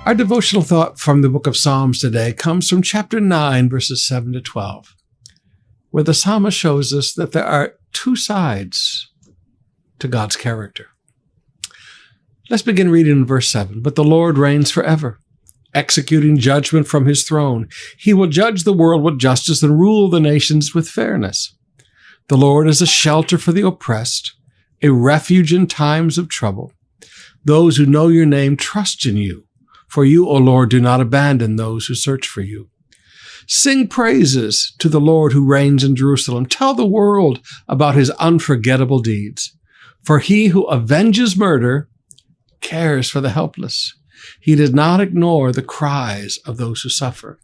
Our devotional thought from the book of Psalms today comes from chapter 9, verses 7 to 12, where the psalmist shows us that there are two sides to God's character. Let's begin reading in verse 7. But the Lord reigns forever, executing judgment from his throne. He will judge the world with justice and rule the nations with fairness. The Lord is a shelter for the oppressed, a refuge in times of trouble. Those who know your name trust in you. For you, O Lord, do not abandon those who search for you. Sing praises to the Lord who reigns in Jerusalem. Tell the world about his unforgettable deeds. For he who avenges murder cares for the helpless. He does not ignore the cries of those who suffer.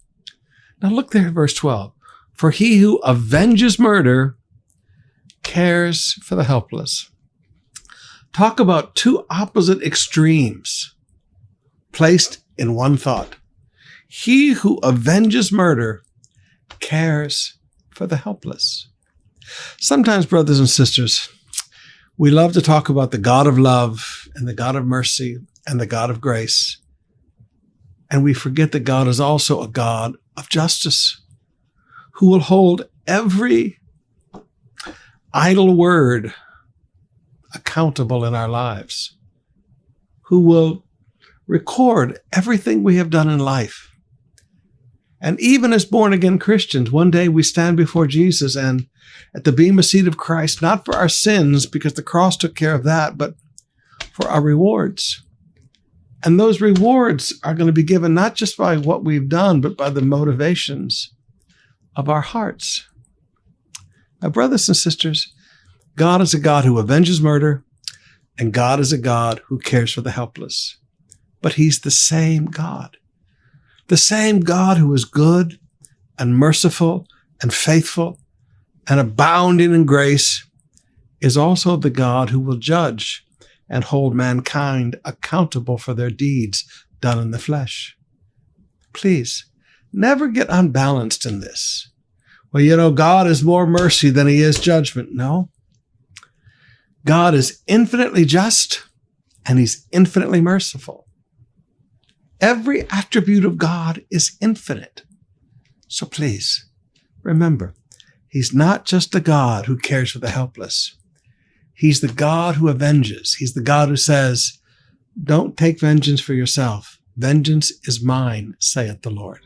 Now look there at verse 12. For he who avenges murder cares for the helpless. Talk about two opposite extremes placed in one thought. He who avenges murder cares for the helpless. Sometimes, brothers and sisters, we love to talk about the God of love and the God of mercy and the God of grace. And we forget that God is also a God of justice who will hold every idle word accountable in our lives, who will record everything we have done in life. And even as born-again Christians, one day we stand before Jesus and at the bema seat of Christ, not for our sins, because the cross took care of that, but for our rewards. And those rewards are going to be given not just by what we've done, but by the motivations of our hearts. Now, brothers and sisters, God is a God who avenges murder, and God is a God who cares for the helpless. But he's the same God who is good and merciful and faithful and abounding in grace, is also the God who will judge and hold mankind accountable for their deeds done in the flesh. Please, never get unbalanced in this. Well, God is more mercy than he is judgment. No. God is infinitely just and he's infinitely merciful. Every attribute of God is infinite. So please, remember, he's not just a God who cares for the helpless. He's the God who avenges. He's the God who says, don't take vengeance for yourself. Vengeance is mine, saith the Lord.